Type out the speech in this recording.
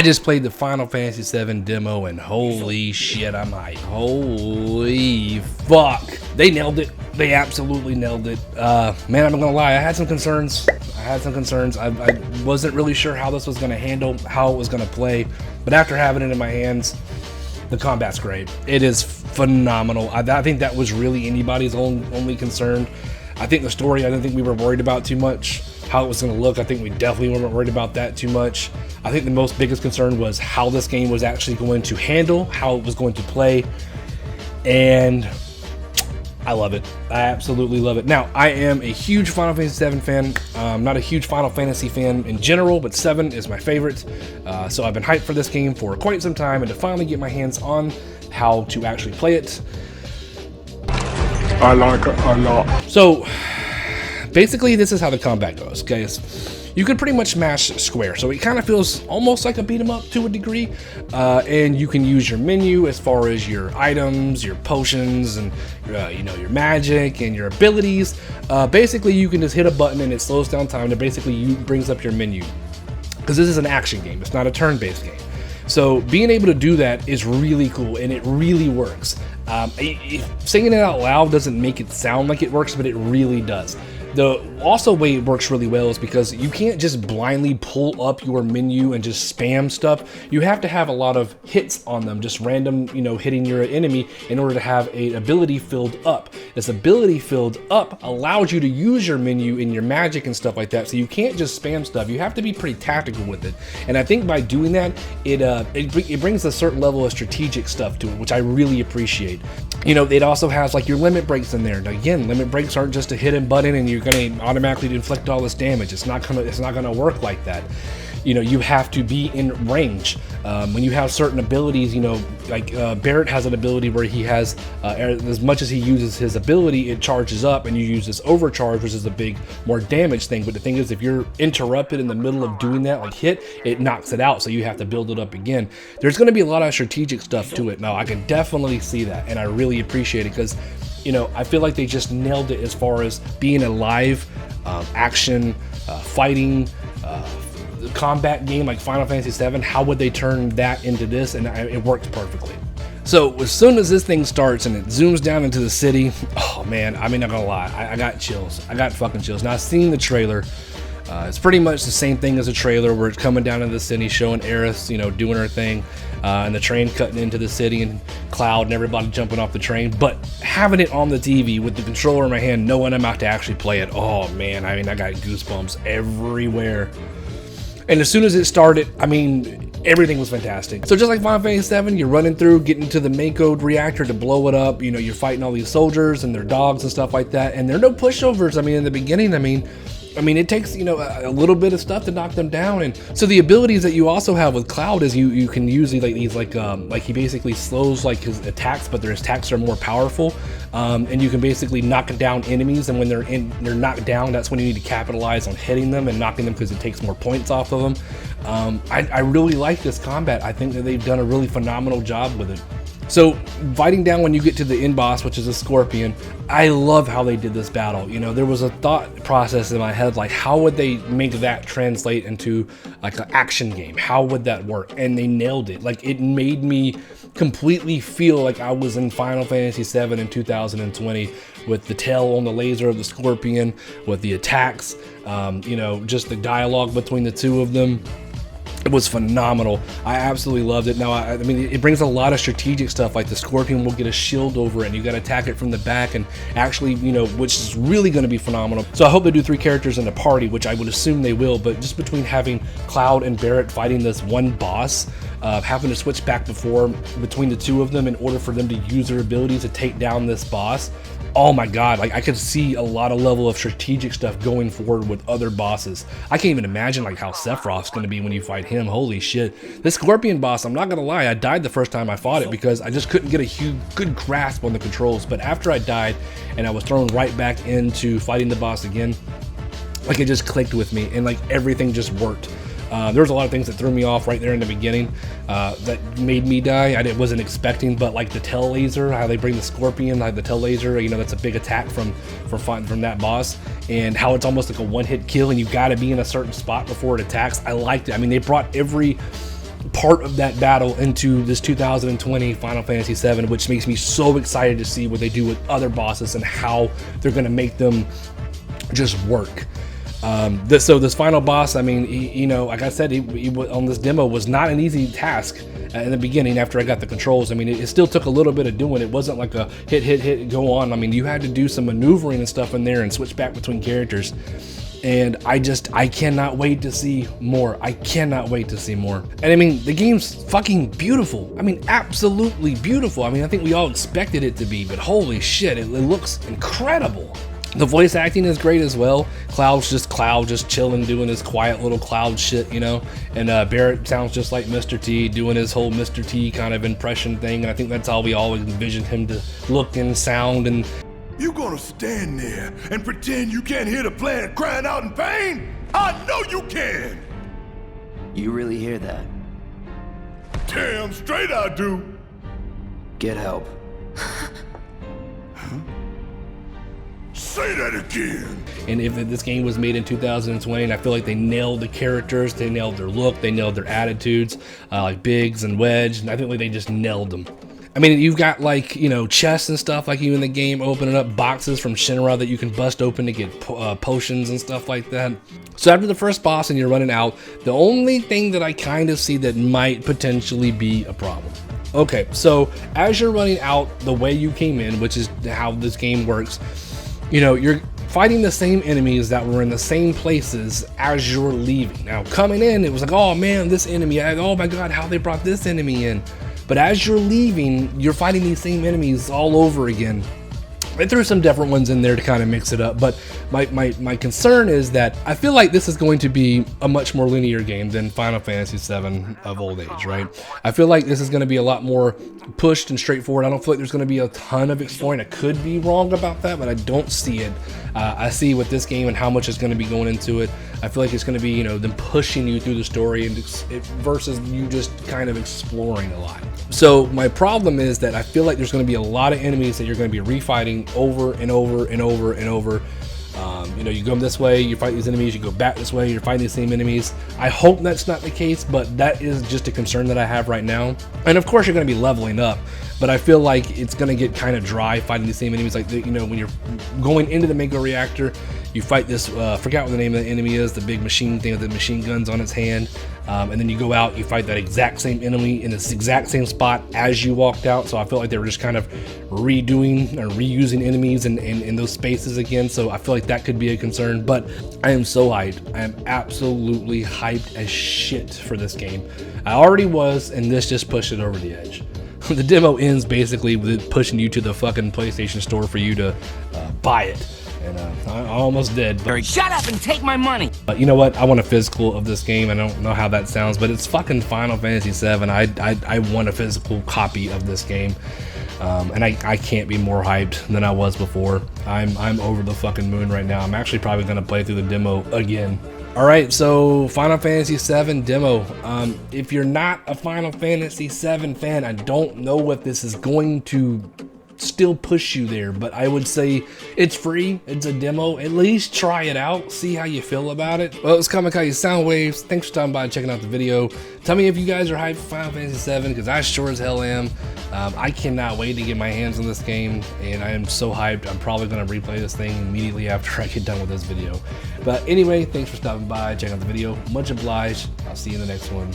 I just played the Final Fantasy VII demo and holy shit, I'm hyped. Holy fuck. They nailed it. They absolutely nailed it. Man, I'm not gonna lie, I had some concerns. I wasn't really sure how this was gonna handle, how it was gonna play, but after having it in my hands, the combat's great. It is phenomenal. I think that was really anybody's only concern. I think the story, I didn't think we were worried about too much. How it was going to look, I think we definitely weren't worried about that too much. I think the biggest concern was how this game was actually going to handle, how it was going to play, and I love it. I absolutely love it. Now, I am a huge Final Fantasy VII fan. I'm not a huge Final Fantasy fan in general, but 7 is my favorite. So I've been hyped for this game for quite some time, and to finally get my hands on how to actually play it, I like it a lot. So basically, this is how the combat goes, guys. You can pretty much mash square, so it kind of feels almost like a beat 'em up to a degree, and you can use your menu as far as your items, your potions, and you know, your magic and your abilities. Basically, you can just hit a button and it slows down time, and basically brings up your menu, because this is an action game. It's not a turn-based game. So being able to do that is really cool, and it really works. Saying it out loud doesn't make it sound like it works, but it really does. The also way it works really well is because you can't just blindly pull up your menu and just spam stuff. You have to have a lot of hits on them, just random, you know, hitting your enemy in order to have an ability filled up. This ability filled up allows you to use your menu in your magic and stuff like that. So you can't just spam stuff. You have to be pretty tactical with it. And I think by doing that, it brings a certain level of strategic stuff to it, which I really appreciate. You know, it also has like your limit breaks in there. Now, again, limit breaks aren't just a hit and button and you're going to automatically inflict all this damage. It's not gonna work like that. You know, you have to be in range. When you have certain abilities, you know, like Barrett has an ability where he has, as much as he uses his ability, it charges up, and you use this overcharge, which is a big, more damage thing. But the thing is, if you're interrupted in the middle of doing that, like hit, it knocks it out, so you have to build it up again. There's going to be a lot of strategic stuff to it. Now, I can definitely see that, and I really appreciate it, because, you know, I feel like they just nailed it as far as being a live action, fighting, combat game like Final Fantasy VII. How would they turn that into this? And it worked perfectly. So as soon as this thing starts and it zooms down into the city, oh man, I mean, not gonna lie, I got chills. I got fucking chills. Now, I've seen the trailer. It's pretty much the same thing as a trailer, where it's coming down into the city, showing Aerith, you know, doing her thing, and the train cutting into the city, and Cloud and everybody jumping off the train. But having it on the TV with the controller in my hand, knowing I'm about to actually play it, oh man, I mean, I got goosebumps everywhere. And as soon as it started, I mean, everything was fantastic. So just like Final Fantasy VII, you're running through, getting to the Mako reactor to blow it up. You know, you're fighting all these soldiers and their dogs and stuff like that. And there are no pushovers. I mean, in the beginning, I mean, it takes, you know, a little bit of stuff to knock them down. And so the abilities that you also have with Cloud is you can use like these like he basically slows like his attacks, but their attacks are more powerful. And you can basically knock down enemies, and when they're knocked down, that's when you need to capitalize on hitting them and knocking them, because it takes more points off of them. I really like this combat. I think that they've done a really phenomenal job with it. So fighting down when you get to the end boss, which is a scorpion, I love how they did this battle. You know, there was a thought process in my head, like how would they make that translate into like an action game? How would that work? And they nailed it. Like, it made me completely feel like I was in Final Fantasy VII in 2020, with the tail on the laser of the scorpion, with the attacks, you know, just the dialogue between the two of them. It was phenomenal. I absolutely loved it. Now, I mean, it brings a lot of strategic stuff, like the scorpion will get a shield over it, and you got to attack it from the back, and actually, you know, which is really going to be phenomenal. So I hope they do 3 characters in a party, which I would assume they will, but just between having Cloud and Barrett fighting this one boss, having to switch back between the two of them in order for them to use their abilities to take down this boss, oh my god, like I could see a lot of level of strategic stuff going forward with other bosses. I can't even imagine like how Sephiroth's going to be when you fight him. Holy shit. This scorpion boss, I'm not going to lie, I died the first time I fought it because I just couldn't get a good grasp on the controls. But after I died and I was thrown right back into fighting the boss again, like it just clicked with me, and like everything just worked. There was a lot of things that threw me off right there in the beginning that made me die. I wasn't expecting, but like the tail laser, how they bring the scorpion, like the tail laser, you know, that's a big attack from that boss, and how it's almost like a one-hit kill, and you got to be in a certain spot before it attacks. I liked it. I mean, they brought every part of that battle into this 2020 Final Fantasy VII, which makes me so excited to see what they do with other bosses and how they're going to make them just work. So this final boss, I mean, you know, like I said, he on this demo was not an easy task in the beginning after I got the controls. I mean, it still took a little bit of doing. It wasn't like a hit, go on. I mean, you had to do some maneuvering and stuff in there and switch back between characters. And I cannot wait to see more. I cannot wait to see more. And I mean, the game's fucking beautiful. I mean, absolutely beautiful. I mean, I think we all expected it to be, but holy shit, it looks incredible. The voice acting is great as well. Cloud just chilling, doing his quiet little Cloud shit, you know. And Barrett sounds just like Mr. T, doing his whole Mr. T kind of impression thing. And I think that's how we always envisioned him to look and sound. And you gonna stand there and pretend you can't hear the plant crying out in pain? I know you can! You really hear that? Damn straight I do! Get help. Say that again! And if this game was made in 2020, and I feel like they nailed the characters, they nailed their look, they nailed their attitudes, like Biggs and Wedge, and I think like they just nailed them. I mean, you've got like, you know, chests and stuff like you in the game, opening up boxes from Shinra that you can bust open to get potions and stuff like that. So after the first boss and you're running out, the only thing that I kind of see that might potentially be a problem. Okay, so as you're running out the way you came in, which is how this game works, you know, you're fighting the same enemies that were in the same places as you're leaving. Now, coming in, it was like, oh man, this enemy, oh my god, how they brought this enemy in. But as you're leaving, you're fighting these same enemies all over again. I threw some different ones in there to kind of mix it up, but my concern is that I feel like this is going to be a much more linear game than Final Fantasy VII of old age, right? I feel like this is going to be a lot more pushed and straightforward. I don't feel like there's going to be a ton of exploring. I could be wrong about that, but I don't see it. I see with this game and how much is going to be going into it. I feel like it's going to be, you know, them pushing you through the story and versus you just kind of exploring a lot. So my problem is that I feel like there's going to be a lot of enemies that you're going to be refighting over and over and over and over. You know, you go this way, you fight these enemies, you go back this way, you're fighting the same enemies. I hope that's not the case, but that is just a concern that I have right now. And of course you're going to be leveling up, but I feel like it's going to get kind of dry fighting the same enemies. Like, you know, when you're going into the Mega Reactor, you fight this, forgot what the name of the enemy is, the big machine thing with the machine guns on its hand. And then you go out, you fight that exact same enemy in this exact same spot as you walked out. So I feel like they were just kind of redoing or reusing enemies in those spaces again. So I feel like that could be a concern, but I am so hyped. I am absolutely hyped as shit for this game. I already was, and this just pushed it over the edge. The demo ends basically with pushing you to the fucking PlayStation Store for you to buy it. And I almost did. But shut up and take my money. But you know what? I want a physical of this game. I don't know how that sounds, but it's fucking Final Fantasy VII. I want a physical copy of this game. And I can't be more hyped than I was before. I'm over the fucking moon right now. I'm actually probably gonna play through the demo again. All right, so Final Fantasy VII demo. If you're not a Final Fantasy VII fan, I don't know if this is going to still push you there, but I would say it's free, it's a demo, at least try it out, see how you feel about it. Well, it's KAMIKAZE Soundwaves. Thanks for stopping by and checking out the video. Tell me if you guys are hyped for Final Fantasy VII, because I sure as hell am. I cannot wait to get my hands on this game, and I am so hyped. I'm probably going to replay this thing immediately after I get done with this video. But anyway, thanks for stopping by, checking out the video. Much obliged. I'll see you in the next one.